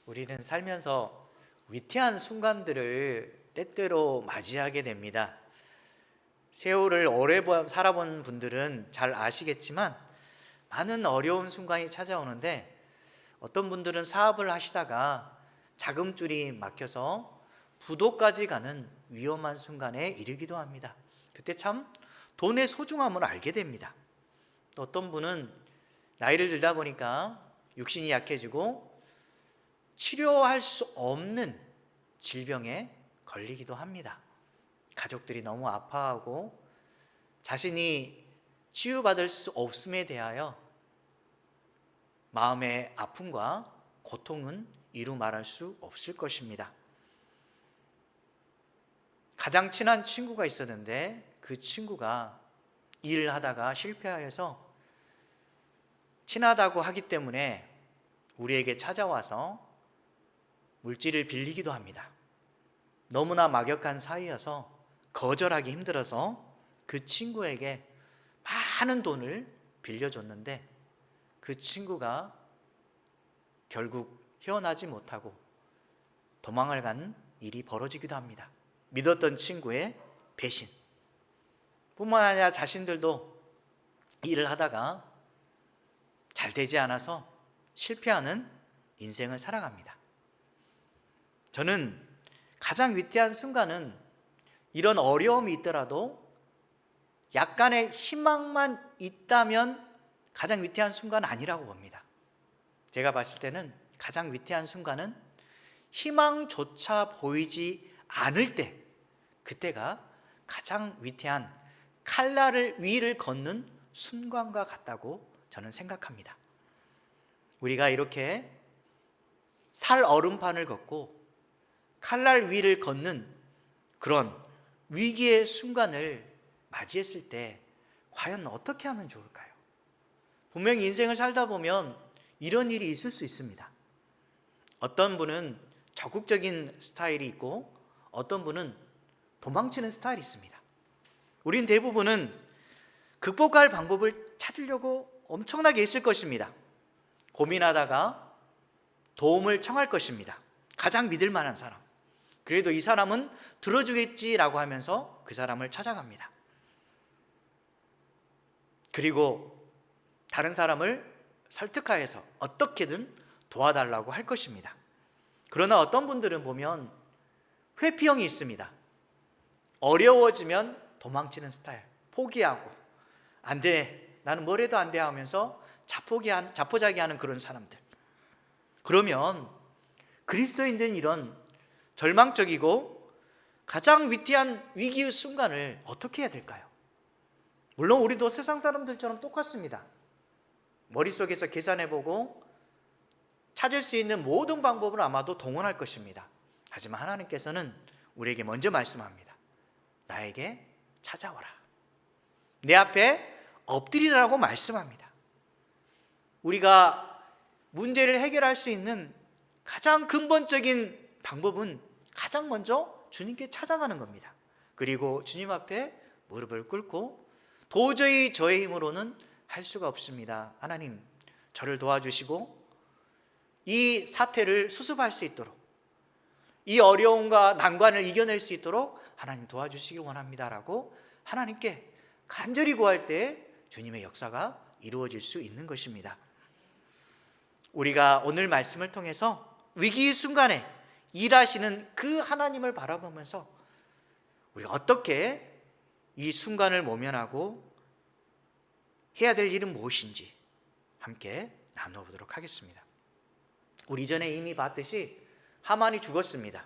우리는 살면서 위태한 순간들을 때때로 맞이하게 됩니다. 세월을 오래 살아본 분들은 잘 아시겠지만 많은 어려운 순간이 찾아오는데, 어떤 분들은 사업을 하시다가 자금줄이 막혀서 부도까지 가는 위험한 순간에 이르기도 합니다. 그때 참 돈의 소중함을 알게 됩니다. 또 어떤 분은 나이를 들다 보니까 육신이 약해지고 치료할 수 없는 질병에 걸리기도 합니다. 가족들이 너무 아파하고 자신이 치유받을 수 없음에 대하여 마음의 아픔과 고통은 이루 말할 수 없을 것입니다. 가장 친한 친구가 있었는데 그 친구가 일을 하다가 실패하여서 친하다고 하기 때문에 우리에게 찾아와서 물질을 빌리기도 합니다. 너무나 막역한 사이여서 거절하기 힘들어서 그 친구에게 많은 돈을 빌려줬는데 그 친구가 결국 헤어나지 못하고 도망을 간 일이 벌어지기도 합니다. 믿었던 친구의 배신 뿐만 아니라 자신들도 일을 하다가 잘 되지 않아서 실패하는 인생을 살아갑니다. 저는 가장 위태한 순간은 이런 어려움이 있더라도 약간의 희망만 있다면 가장 위태한 순간은 아니라고 봅니다. 제가 봤을 때는 가장 위태한 순간은 희망조차 보이지 않을 때, 그때가 가장 위태한 칼날 위를 걷는 순간과 같다고 저는 생각합니다. 우리가 이렇게 살 얼음판을 걷고 칼날 위를 걷는 그런 위기의 순간을 맞이했을 때 과연 어떻게 하면 좋을까요? 분명히 인생을 살다 보면 이런 일이 있을 수 있습니다. 어떤 분은 적극적인 스타일이 있고 어떤 분은 도망치는 스타일이 있습니다. 우린 대부분은 극복할 방법을 찾으려고 엄청나게 있을 것입니다. 고민하다가 도움을 청할 것입니다. 가장 믿을 만한 사람, 그래도 이 사람은 들어주겠지라고 하면서 그 사람을 찾아갑니다. 그리고 다른 사람을 설득하여서 어떻게든 도와달라고 할 것입니다. 그러나 어떤 분들은 보면 회피형이 있습니다. 어려워지면 도망치는 스타일, 포기하고 안 돼, 나는 뭘 해도 안 돼 하면서 자포자기하는 그런 사람들. 그러면 그리스도인들은 이런 절망적이고 가장 위태한 위기의 순간을 어떻게 해야 될까요? 물론 우리도 세상 사람들처럼 똑같습니다. 머릿속에서 계산해보고 찾을 수 있는 모든 방법을 아마도 동원할 것입니다. 하지만 하나님께서는 우리에게 먼저 말씀합니다. 나에게 찾아오라. 내 앞에 엎드리라고 말씀합니다. 우리가 문제를 해결할 수 있는 가장 근본적인 방법은 가장 먼저 주님께 찾아가는 겁니다. 그리고 주님 앞에 무릎을 꿇고 도저히 저의 힘으로는 할 수가 없습니다. 하나님, 저를 도와주시고 이 사태를 수습할 수 있도록, 이 어려움과 난관을 이겨낼 수 있도록 하나님 도와주시기 원합니다라고 하나님께 간절히 구할 때 주님의 역사가 이루어질 수 있는 것입니다. 우리가 오늘 말씀을 통해서 위기의 순간에 일하시는 그 하나님을 바라보면서 우리가 어떻게 이 순간을 모면하고 해야 될 일은 무엇인지 함께 나눠보도록 하겠습니다. 우리 이전에 이미 봤듯이 하만이 죽었습니다.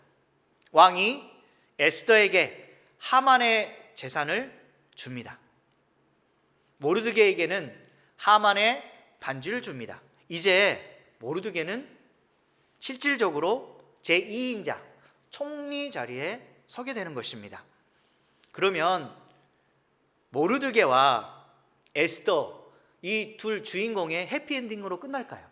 왕이 에스더에게 하만의 재산을 줍니다. 모르드게에게는 하만의 반지를 줍니다. 이제 모르드게는 실질적으로 제2인자 총리 자리에 서게 되는 것입니다. 그러면 모르드게와 에스더, 이 둘 주인공의 해피엔딩으로 끝날까요?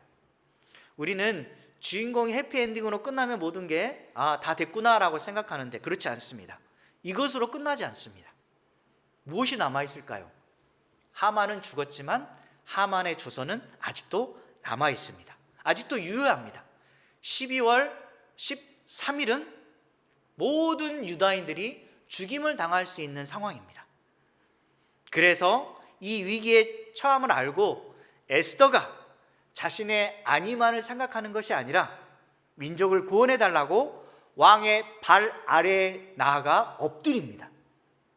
우리는 주인공이 해피엔딩으로 끝나면 모든 게 다 됐구나라고 생각하는데 그렇지 않습니다. 이것으로 끝나지 않습니다. 무엇이 남아있을까요? 하만은 죽었지만 하만의 조선은 아직도 남아있습니다. 아직도 유효합니다. 12월 13일은 모든 유다인들이 죽임을 당할 수 있는 상황입니다. 그래서 이 위기의 처함을 알고 에스더가 자신의 안위만을 생각하는 것이 아니라 민족을 구원해 달라고 왕의 발 아래에 나아가 엎드립니다.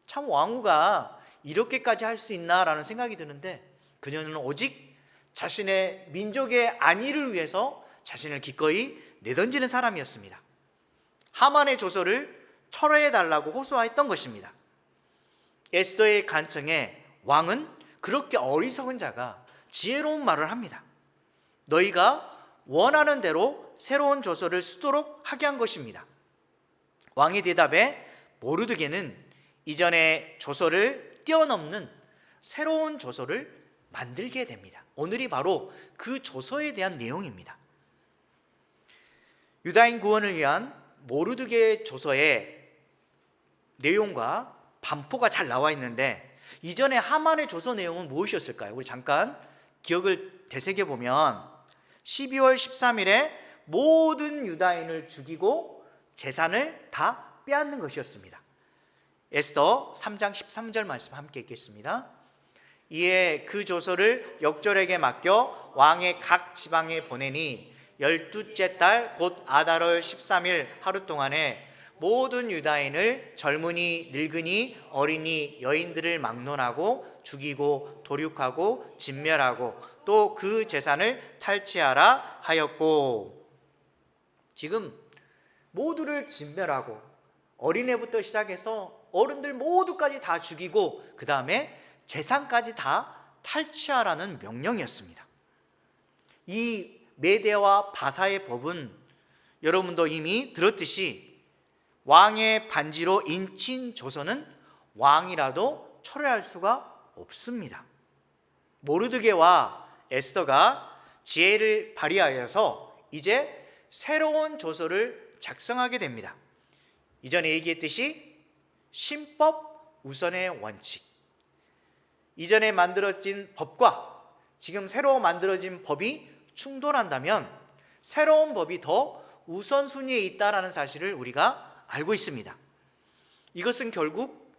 참 왕후가 이렇게까지 할 수 있나라는 생각이 드는데, 그녀는 오직 자신의 민족의 안위를 위해서 자신을 기꺼이 내던지는 사람이었습니다. 하만의 조서를 철회해 달라고 호소했던 것입니다. 에스더의 간청에 왕은 그렇게 어리석은 자가 지혜로운 말을 합니다. 너희가 원하는 대로 새로운 조서를 쓰도록 하게 한 것입니다. 왕의 대답에 모르드게는 이전의 조서를 뛰어넘는 새로운 조서를 만들게 됩니다. 오늘이 바로 그 조서에 대한 내용입니다. 유다인 구원을 위한 모르드게 조서의 내용과 반포가 잘 나와 있는데, 이전에 하만의 조서 내용은 무엇이었을까요? 우리 잠깐 기억을 되새겨 보면 12월 13일에 모든 유다인을 죽이고 재산을 다 빼앗는 것이었습니다. 에스더 3장 13절 말씀 함께 읽겠습니다. 이에 그 조서를 역졸에게 맡겨 왕의 각 지방에 보내니 12째 달 곧 아달월 13일 하루 동안에 모든 유다인을 젊은이, 늙은이, 어린이, 여인들을 막론하고 죽이고 도륙하고 진멸하고 또 그 재산을 탈취하라 하였고, 지금 모두를 진멸하고 어린애부터 시작해서 어른들 모두까지 다 죽이고 그 다음에 재산까지 다 탈취하라는 명령이었습니다. 이 메대와 바사의 법은 여러분도 이미 들었듯이 왕의 반지로 인친 조서는 왕이라도 철회할 수가 없습니다. 모르드게와 에스더가 지혜를 발휘하여서 이제 새로운 조서를 작성하게 됩니다. 이전에 얘기했듯이 신법 우선의 원칙, 이전에 만들어진 법과 지금 새로 만들어진 법이 충돌한다면 새로운 법이 더 우선순위에 있다는 사실을 우리가 알고 있습니다. 이것은 결국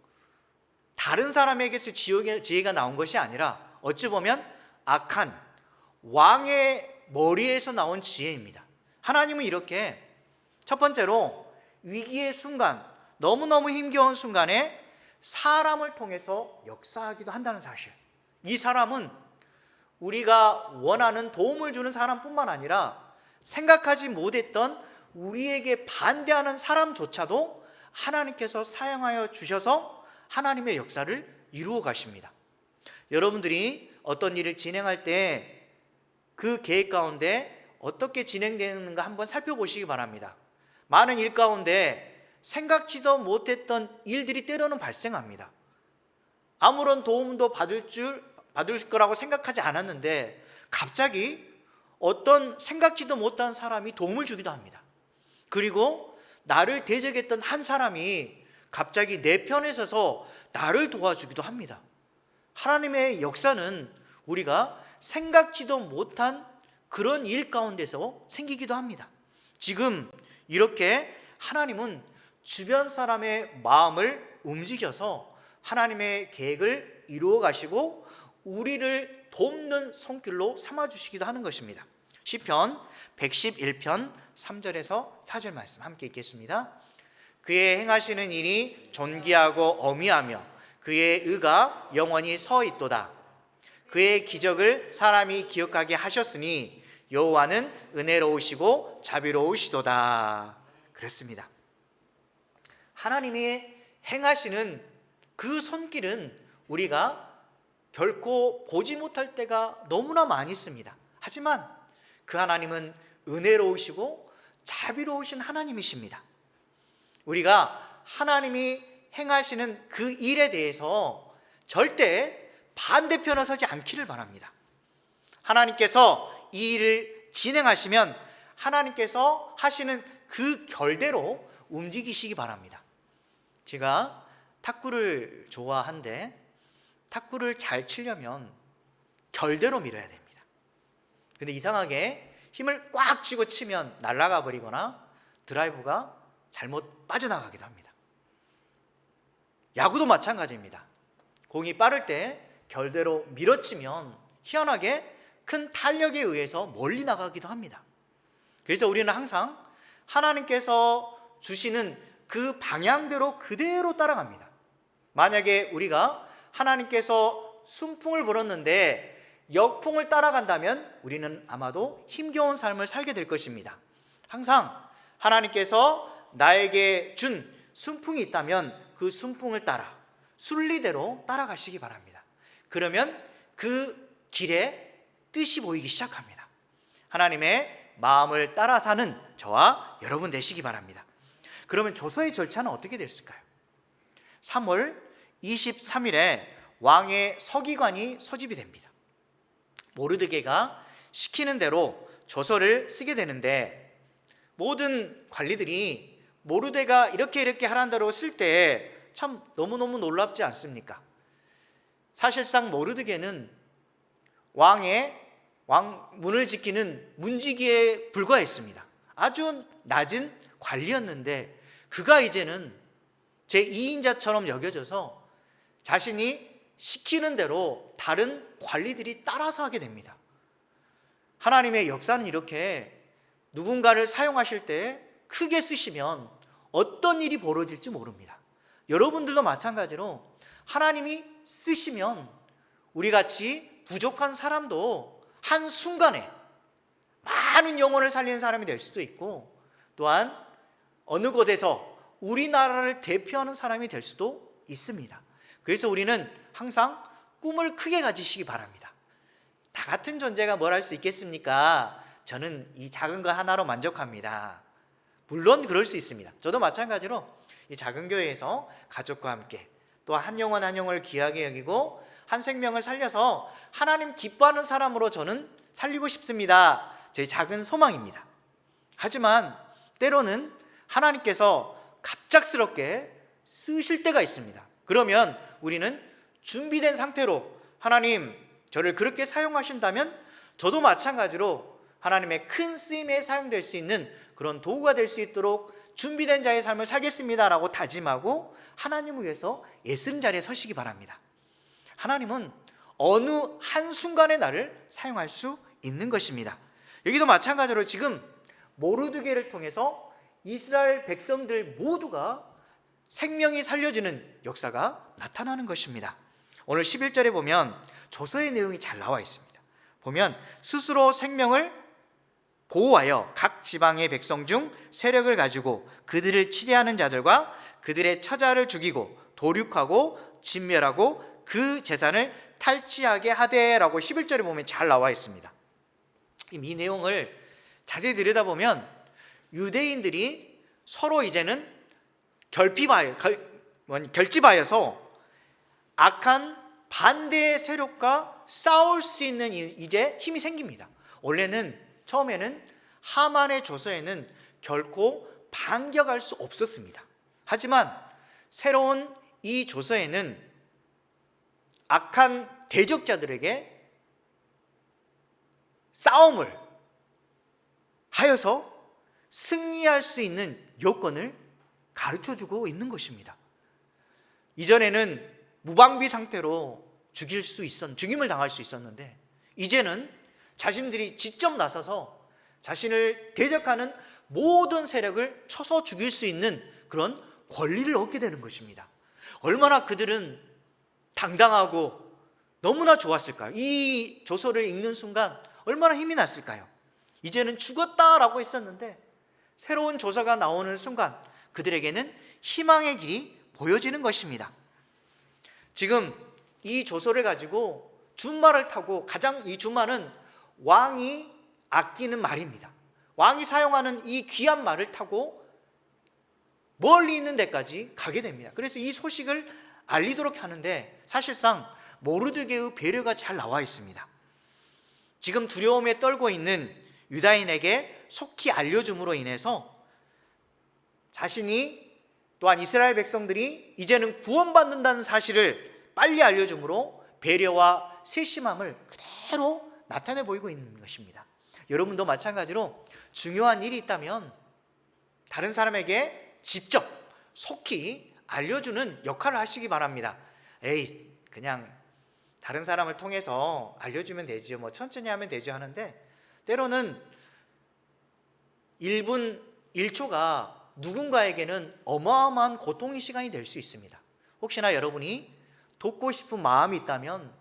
다른 사람에게서 지혜가 나온 것이 아니라 어찌 보면 악한 왕의 머리에서 나온 지혜입니다. 하나님은 이렇게 첫 번째로 위기의 순간, 너무너무 힘겨운 순간에 사람을 통해서 역사하기도 한다는 사실. 이 사람은 우리가 원하는 도움을 주는 사람뿐만 아니라 생각하지 못했던 우리에게 반대하는 사람조차도 하나님께서 사용하여 주셔서 하나님의 역사를 이루어 가십니다. 여러분들이 어떤 일을 진행할 때 그 계획 가운데 어떻게 진행되는가 한번 살펴보시기 바랍니다. 많은 일 가운데 생각지도 못했던 일들이 때로는 발생합니다. 아무런 도움도 받을 거라고 생각하지 않았는데 갑자기 어떤 생각지도 못한 사람이 도움을 주기도 합니다. 그리고 나를 대적했던 한 사람이 갑자기 내 편에 서서 나를 도와주기도 합니다. 하나님의 역사는 우리가 생각지도 못한 그런 일 가운데서 생기기도 합니다. 지금 이렇게 하나님은 주변 사람의 마음을 움직여서 하나님의 계획을 이루어 가시고 우리를 돕는 손길로 삼아주시기도 하는 것입니다. 시편 111편 3절에서 4절 말씀 함께 읽겠습니다. 그의 행하시는 일이 존귀하고 어미하며 그의 의가 영원히 서 있도다. 그의 기적을 사람이 기억하게 하셨으니 여호와는 은혜로우시고 자비로우시도다. 그랬습니다. 하나님이 행하시는 그 손길은 우리가 결코 보지 못할 때가 너무나 많이 있습니다. 하지만 그 하나님은 은혜로우시고 자비로우신 하나님이십니다. 우리가 하나님이 행하시는 그 일에 대해서 절대 반대편에 서지 않기를 바랍니다. 하나님께서 이 일을 진행하시면 하나님께서 하시는 그 결대로 움직이시기 바랍니다. 제가 탁구를 좋아하는데 탁구를 잘 치려면 결대로 밀어야 됩니다. 근데 이상하게 힘을 꽉 쥐고 치면 날아가 버리거나 드라이브가 잘못 빠져나가기도 합니다. 야구도 마찬가지입니다. 공이 빠를 때 결대로 밀어치면 희한하게 큰 탄력에 의해서 멀리 나가기도 합니다. 그래서 우리는 항상 하나님께서 주시는 그 방향대로 그대로 따라갑니다. 만약에 우리가 하나님께서 순풍을 불었는데 역풍을 따라간다면 우리는 아마도 힘겨운 삶을 살게 될 것입니다. 항상 하나님께서 나에게 준 순풍이 있다면 그 순풍을 따라 순리대로 따라가시기 바랍니다. 그러면 그 길에 뜻이 보이기 시작합니다. 하나님의 마음을 따라 사는 저와 여러분 되시기 바랍니다. 그러면 조서의 절차는 어떻게 됐을까요? 3월 23일에 왕의 서기관이 소집이 됩니다. 모르드게가 시키는 대로 조서를 쓰게 되는데 모든 관리들이 모르드게가 이렇게 하라는 대로 쓸 때 참 너무너무 놀랍지 않습니까? 사실상 모르드게는 왕문을 지키는 문지기에 불과했습니다. 아주 낮은 관리였는데 그가 이제는 제2인자처럼 여겨져서 자신이 시키는 대로 다른 관리들이 따라서 하게 됩니다. 하나님의 역사는 이렇게 누군가를 사용하실 때 크게 쓰시면 어떤 일이 벌어질지 모릅니다. 여러분들도 마찬가지로 하나님이 쓰시면 우리같이 부족한 사람도 한순간에 많은 영혼을 살리는 사람이 될 수도 있고 또한 어느 곳에서 우리나라를 대표하는 사람이 될 수도 있습니다. 그래서 우리는 항상 꿈을 크게 가지시기 바랍니다. 나 같은 존재가 뭘 할 수 있겠습니까? 저는 이 작은 거 하나로 만족합니다. 물론 그럴 수 있습니다. 저도 마찬가지로 이 작은 교회에서 가족과 함께 또 한 영혼 한 영혼을 귀하게 여기고 한 생명을 살려서 하나님 기뻐하는 사람으로 저는 살리고 싶습니다. 제 작은 소망입니다. 하지만 때로는 하나님께서 갑작스럽게 쓰실 때가 있습니다. 그러면 우리는 준비된 상태로 하나님 저를 그렇게 사용하신다면 저도 마찬가지로 하나님의 큰 쓰임에 사용될 수 있는 그런 도구가 될 수 있도록 준비된 자의 삶을 살겠습니다라고 다짐하고 하나님을 위해서 애쓰는 자리에 서시기 바랍니다. 하나님은 어느 한순간에 나를 사용할 수 있는 것입니다. 여기도 마찬가지로 지금 모르드게를 통해서 이스라엘 백성들 모두가 생명이 살려지는 역사가 나타나는 것입니다. 오늘 11절에 보면 조서의 내용이 잘 나와 있습니다. 보면 스스로 생명을 보호하여 각 지방의 백성 중 세력을 가지고 그들을 치려하는 자들과 그들의 처자를 죽이고 도륙하고 진멸하고 그 재산을 탈취하게 하되라고 11절에 보면 잘 나와 있습니다. 이 내용을 자세히 들여다보면 유대인들이 서로 이제는 결집하여서 악한 반대의 세력과 싸울 수 있는 이제 힘이 생깁니다. 원래는 처음에는 하만의 조서에는 결코 반격할 수 없었습니다. 하지만 새로운 이 조서에는 악한 대적자들에게 싸움을 하여서 승리할 수 있는 여건을 가르쳐주고 있는 것입니다. 이전에는 무방비 상태로 죽임을 당할 수 있었는데 이제는 자신들이 직접 나서서 자신을 대적하는 모든 세력을 쳐서 죽일 수 있는 그런 권리를 얻게 되는 것입니다. 얼마나 그들은 당당하고 너무나 좋았을까요? 이 조서를 읽는 순간 얼마나 힘이 났을까요? 이제는 죽었다라고 했었는데 새로운 조서가 나오는 순간 그들에게는 희망의 길이 보여지는 것입니다. 지금 이 조서를 가지고 준말을 타고 이 준말은 왕이 아끼는 말입니다. 왕이 사용하는 이 귀한 말을 타고 멀리 있는 데까지 가게 됩니다. 그래서 이 소식을 알리도록 하는데 사실상 모르드게의 배려가 잘 나와 있습니다. 지금 두려움에 떨고 있는 유다인에게 속히 알려줌으로 인해서 자신이 또한 이스라엘 백성들이 이제는 구원받는다는 사실을 빨리 알려줌으로 배려와 세심함을 그대로 나타내 보이고 있는 것입니다. 여러분도 마찬가지로 중요한 일이 있다면 다른 사람에게 직접 속히 알려주는 역할을 하시기 바랍니다. 에이, 그냥 다른 사람을 통해서 알려주면 되죠, 뭐 천천히 하면 되죠 하는데, 때로는 1분 1초가 누군가에게는 어마어마한 고통의 시간이 될 수 있습니다. 혹시나 여러분이 돕고 싶은 마음이 있다면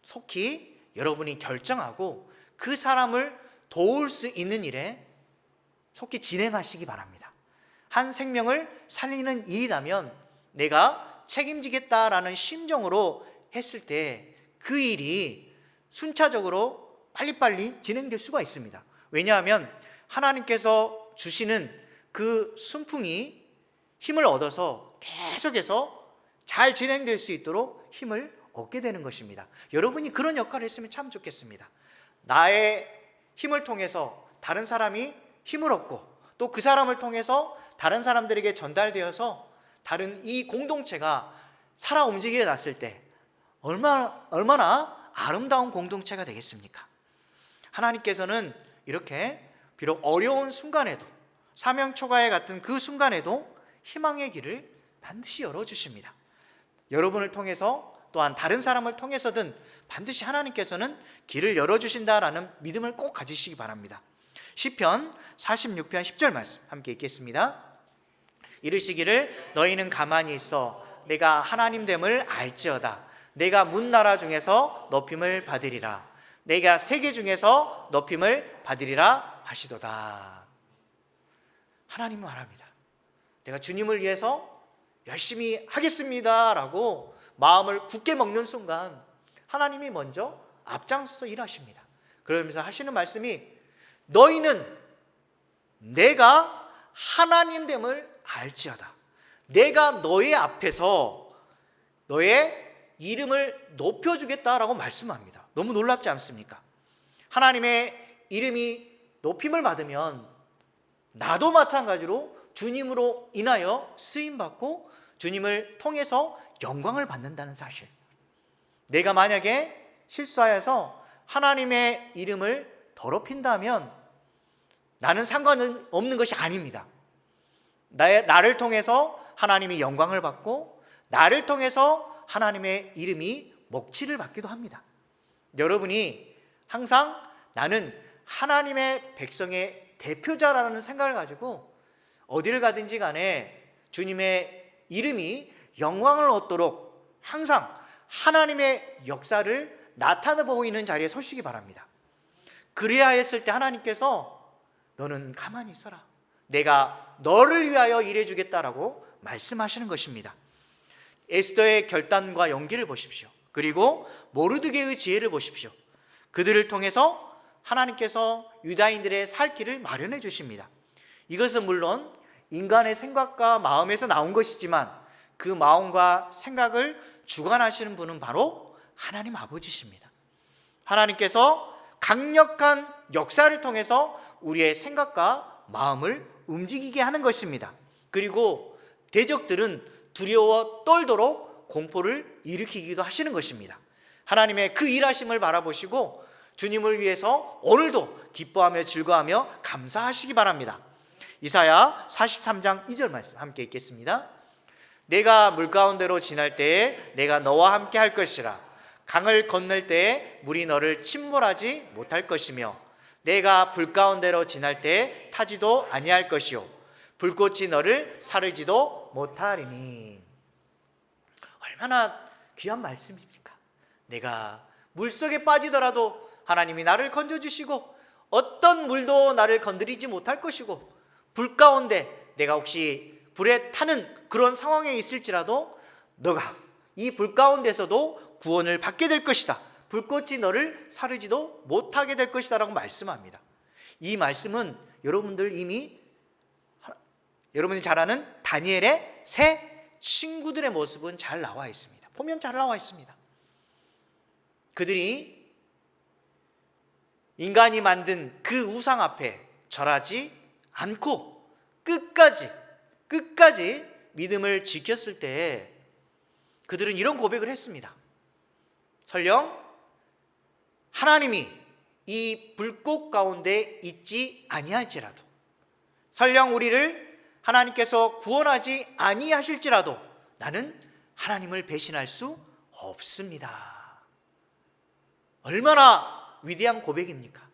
속히 여러분이 결정하고 그 사람을 도울 수 있는 일에 속히 진행하시기 바랍니다. 한 생명을 살리는 일이라면 내가 책임지겠다라는 심정으로 했을 때 그 일이 순차적으로 빨리빨리 진행될 수가 있습니다. 왜냐하면 하나님께서 주시는 그 순풍이 힘을 얻어서 계속해서 잘 진행될 수 있도록 힘을 얻게 되는 것입니다. 여러분이 그런 역할을 했으면 참 좋겠습니다. 나의 힘을 통해서 다른 사람이 힘을 얻고 또 그 사람을 통해서 다른 사람들에게 전달되어서 다른 이 공동체가 살아 움직이게 났을 때 얼마나 아름다운 공동체가 되겠습니까? 하나님께서는 이렇게 비록 어려운 순간에도, 사명초가에 같은 그 순간에도 희망의 길을 반드시 열어주십니다. 여러분을 통해서 또한 다른 사람을 통해서든 반드시 하나님께서는 길을 열어주신다라는 믿음을 꼭 가지시기 바랍니다. 시편 46편 10절 말씀 함께 읽겠습니다. 이르시기를 너희는 가만히 있어 내가 하나님됨을 알지어다. 내가 문나라 중에서 높임을 받으리라. 내가 세계 중에서 높임을 받으리라 하시도다. 하나님은 말합니다. 내가 주님을 위해서 열심히 하겠습니다 라고 마음을 굳게 먹는 순간 하나님이 먼저 앞장서서 일하십니다. 그러면서 하시는 말씀이 너희는 내가 하나님됨을 알지어다. 내가 너의 앞에서 너의 이름을 높여주겠다라고 말씀합니다. 너무 놀랍지 않습니까? 하나님의 이름이 높임을 받으면 나도 마찬가지로 주님으로 인하여 쓰임받고 주님을 통해서 영광을 받는다는 사실. 내가 만약에 실수하여서 하나님의 이름을 더럽힌다면 나는 상관은 없는 것이 아닙니다. 나를 통해서 하나님이 영광을 받고 나를 통해서 하나님의 이름이 먹칠을 받기도 합니다. 여러분이 항상 나는 하나님의 백성의 대표자라는 생각을 가지고 어디를 가든지 간에 주님의 이름이 영광을 얻도록 항상 하나님의 역사를 나타내 보이는 자리에 서시기 바랍니다. 그래야 했을 때 하나님께서 너는 가만히 있어라. 내가 너를 위하여 일해주겠다라고 말씀하시는 것입니다. 에스더의 결단과 용기를 보십시오. 그리고 모르드게의 지혜를 보십시오. 그들을 통해서 하나님께서 유다인들의 살 길을 마련해 주십니다. 이것은 물론 인간의 생각과 마음에서 나온 것이지만 그 마음과 생각을 주관하시는 분은 바로 하나님 아버지십니다. 하나님께서 강력한 역사를 통해서 우리의 생각과 마음을 움직이게 하는 것입니다. 그리고 대적들은 두려워 떨도록 공포를 일으키기도 하시는 것입니다. 하나님의 그 일하심을 바라보시고 주님을 위해서 오늘도 기뻐하며 즐거워하며 감사하시기 바랍니다. 이사야 43장 2절 말씀 함께 읽겠습니다. 내가 물 가운데로 지날 때에 내가 너와 함께 할 것이라. 강을 건널 때에 물이 너를 침몰하지 못할 것이며 내가 불 가운데로 지날 때에 타지도 아니할 것이요 불꽃이 너를 사르지도 못하리니. 얼마나 귀한 말씀입니까? 내가 물속에 빠지더라도 하나님이 나를 건져주시고 어떤 물도 나를 건드리지 못할 것이고 불 가운데 내가 혹시 불에 타는 그런 상황에 있을지라도 너가 이 불 가운데서도 구원을 받게 될 것이다. 불꽃이 너를 사르지도 못하게 될 것이다 라고 말씀합니다. 이 말씀은 여러분들 이미 여러분이 잘 아는 다니엘의 새 친구들의 모습은 잘 나와 있습니다. 보면 잘 나와 있습니다. 그들이 인간이 만든 그 우상 앞에 절하지 않고 끝까지 믿음을 지켰을 때 그들은 이런 고백을 했습니다. 설령 하나님이 이 불꽃 가운데 있지 아니할지라도, 설령 우리를 하나님께서 구원하지 아니하실지라도 나는 하나님을 배신할 수 없습니다. 얼마나 위대한 고백입니까?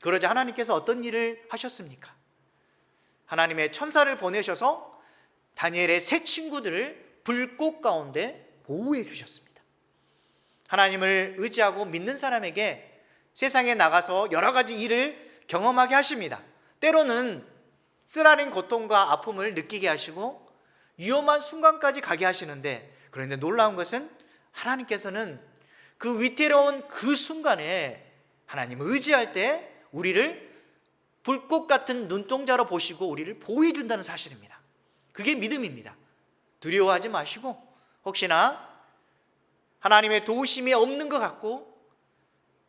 그러자 하나님께서 어떤 일을 하셨습니까? 하나님의 천사를 보내셔서 다니엘의 세 친구들을 불꽃 가운데 보호해 주셨습니다. 하나님을 의지하고 믿는 사람에게 세상에 나가서 여러 가지 일을 경험하게 하십니다. 때로는 쓰라린 고통과 아픔을 느끼게 하시고 위험한 순간까지 가게 하시는데, 그런데 놀라운 것은 하나님께서는 그 위태로운 그 순간에 하나님을 의지할 때 우리를 불꽃 같은 눈동자로 보시고 우리를 보호해 준다는 사실입니다. 그게 믿음입니다. 두려워하지 마시고, 혹시나 하나님의 도우심이 없는 것 같고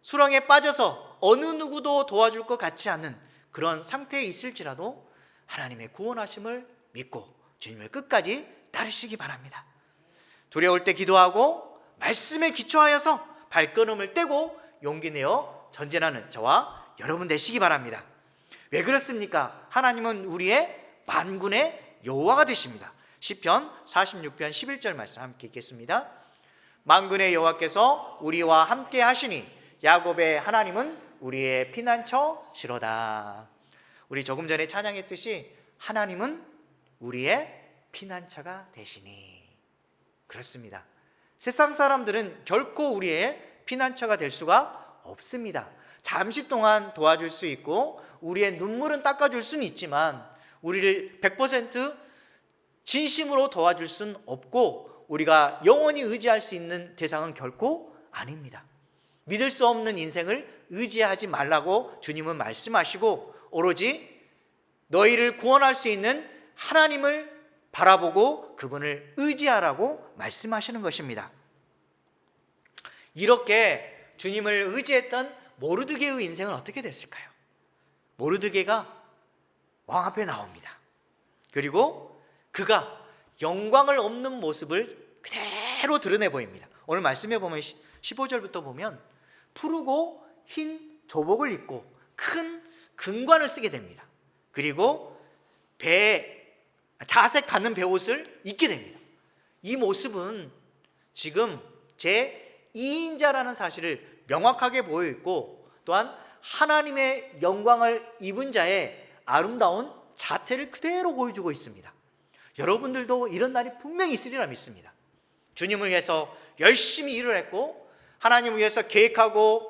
수렁에 빠져서 어느 누구도 도와줄 것 같지 않은 그런 상태에 있을지라도 하나님의 구원하심을 믿고 주님을 끝까지 따르시기 바랍니다. 두려울 때 기도하고 말씀에 기초하여서 발걸음을 떼고 용기 내어 전진하는 저와 여러분 되시기 바랍니다. 왜 그렇습니까? 하나님은 우리의 만군의 여호와가 되십니다. 시편 46편 11절 말씀 함께 읽겠습니다. 만군의 여호와께서 우리와 함께 하시니 야곱의 하나님은 우리의 피난처시로다. 우리 조금 전에 찬양했듯이 하나님은 우리의 피난처가 되시니, 그렇습니다. 세상 사람들은 결코 우리의 피난처가 될 수가 없습니다. 잠시 동안 도와줄 수 있고 우리의 눈물은 닦아줄 수는 있지만 우리를 100% 진심으로 도와줄 수는 없고 우리가 영원히 의지할 수 있는 대상은 결코 아닙니다. 믿을 수 없는 인생을 의지하지 말라고 주님은 말씀하시고 오로지 너희를 구원할 수 있는 하나님을 바라보고 그분을 의지하라고 말씀하시는 것입니다. 이렇게 주님을 의지했던 모르드게의 인생은 어떻게 됐을까요? 모르드게가 왕 앞에 나옵니다. 그리고 그가 영광을 없는 모습을 그대로 드러내 보입니다. 오늘 말씀해 보면 15절부터 보면 푸르고 흰 조복을 입고 큰 금관을 쓰게 됩니다. 그리고 자색 가는 베옷을 입게 됩니다. 이 모습은 지금 제 2인자라는 사실을 명확하게 보여있고 또한 하나님의 영광을 입은 자의 아름다운 자태를 그대로 보여주고 있습니다. 여러분들도 이런 날이 분명히 있으리라 믿습니다. 주님을 위해서 열심히 일을 했고 하나님을 위해서 계획하고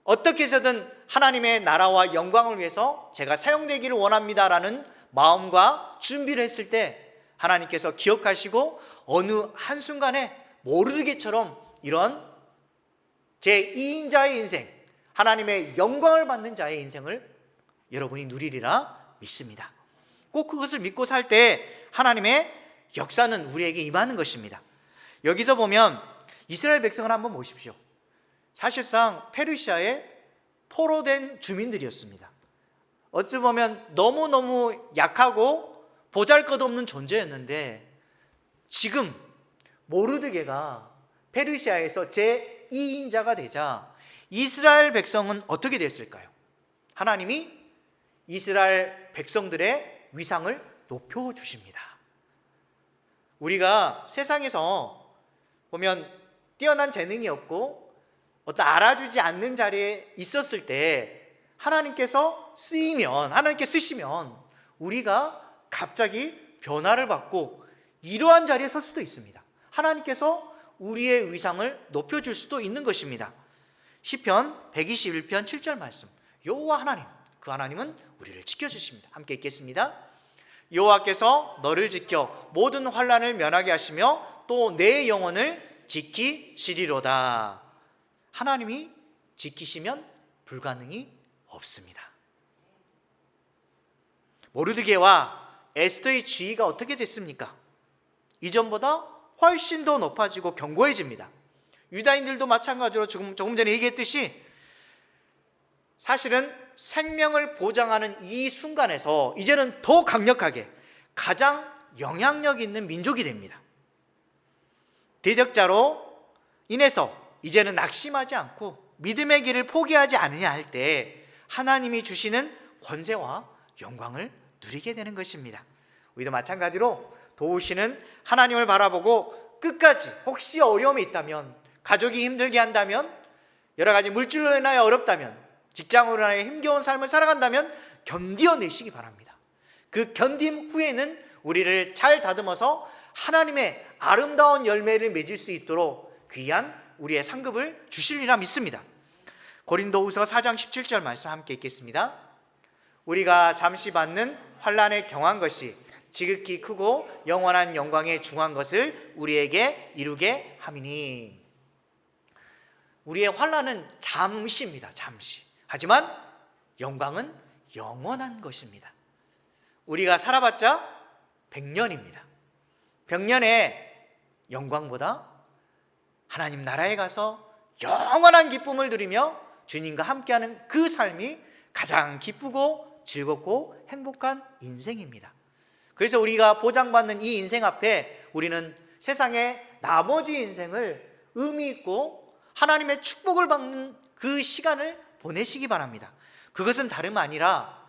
어떻게 해서든 하나님의 나라와 영광을 위해서 제가 사용되기를 원합니다라는 마음과 준비를 했을 때 하나님께서 기억하시고 어느 한순간에 모르드게처럼 이런 제2인자의 인생, 하나님의 영광을 받는 자의 인생을 여러분이 누리리라 믿습니다. 꼭 그것을 믿고 살 때 하나님의 역사는 우리에게 임하는 것입니다. 여기서 보면 이스라엘 백성을 한번 보십시오. 사실상 페르시아의 포로된 주민들이었습니다. 어찌 보면 너무너무 약하고 보잘것없는 존재였는데 지금 모르드게가 페르시아에서 제2인자가 되자 이스라엘 백성은 어떻게 됐을까요? 하나님이 이스라엘 백성들의 위상을 높여주십니다. 우리가 세상에서 보면 뛰어난 재능이 없고 어떤 알아주지 않는 자리에 있었을 때 하나님께서 하나님께 쓰시면 우리가 갑자기 변화를 받고 이러한 자리에 설 수도 있습니다. 하나님께서 우리의 위상을 높여줄 수도 있는 것입니다. 시편 121편 7절 말씀, 여호와 하나님, 그 하나님은 우리를 지켜주십니다. 함께 읽겠습니다. 여호와께서 너를 지켜 모든 환난을 면하게 하시며 또 내 영혼을 지키시리로다. 하나님이 지키시면 불가능이 없습니다. 모르드게와 에스더의 지위가 어떻게 됐습니까? 이전보다 훨씬 더 높아지고 견고해집니다. 유다인들도 마찬가지로 조금 전에 얘기했듯이 사실은 생명을 보장하는 이 순간에서 이제는 더 강력하게 가장 영향력 있는 민족이 됩니다. 대적자로 인해서 이제는 낙심하지 않고 믿음의 길을 포기하지 않으냐 할 때 하나님이 주시는 권세와 영광을 누리게 되는 것입니다. 우리도 마찬가지로 도우시는 하나님을 바라보고 끝까지, 혹시 어려움이 있다면, 가족이 힘들게 한다면, 여러 가지 물질로 인하여 어렵다면, 직장으로 인하여 힘겨운 삶을 살아간다면 견디어내시기 바랍니다. 그 견딤 후에는 우리를 잘 다듬어서 하나님의 아름다운 열매를 맺을 수 있도록 귀한 우리의 상급을 주시리라 믿습니다. 고린도후서 4장 17절 말씀 함께 읽겠습니다. 우리가 잠시 받는 환난에 경한 것이 지극히 크고 영원한 영광에 중한 것을 우리에게 이루게 함이니. 우리의 환난은 잠시입니다. 잠시. 하지만 영광은 영원한 것입니다. 우리가 살아봤자 100년입니다. 100년의 영광보다 하나님 나라에 가서 영원한 기쁨을 누리며 주님과 함께하는 그 삶이 가장 기쁘고 즐겁고 행복한 인생입니다. 그래서 우리가 보장받는 이 인생 앞에 우리는 세상의 나머지 인생을 의미 있고 하나님의 축복을 받는 그 시간을 보내시기 바랍니다. 그것은 다름 아니라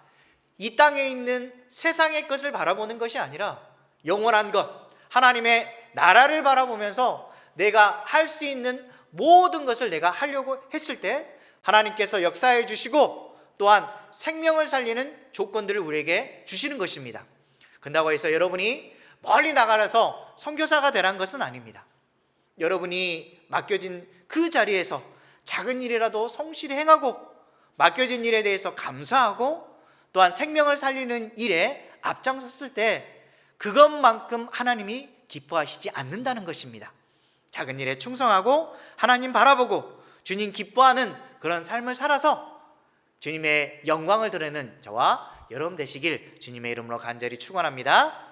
이 땅에 있는 세상의 것을 바라보는 것이 아니라 영원한 것, 하나님의 나라를 바라보면서 내가 할 수 있는 모든 것을 내가 하려고 했을 때 하나님께서 역사해 주시고 또한 생명을 살리는 조건들을 우리에게 주시는 것입니다. 그런다고 해서 여러분이 멀리 나가서 선교사가 되라는 것은 아닙니다. 여러분이 맡겨진 그 자리에서 작은 일이라도 성실히 행하고 맡겨진 일에 대해서 감사하고 또한 생명을 살리는 일에 앞장섰을 때 그것만큼 하나님이 기뻐하시지 않는다는 것입니다. 작은 일에 충성하고 하나님 바라보고 주님 기뻐하는 그런 삶을 살아서 주님의 영광을 드러내는 저와 여러분 되시길 주님의 이름으로 간절히 축원합니다.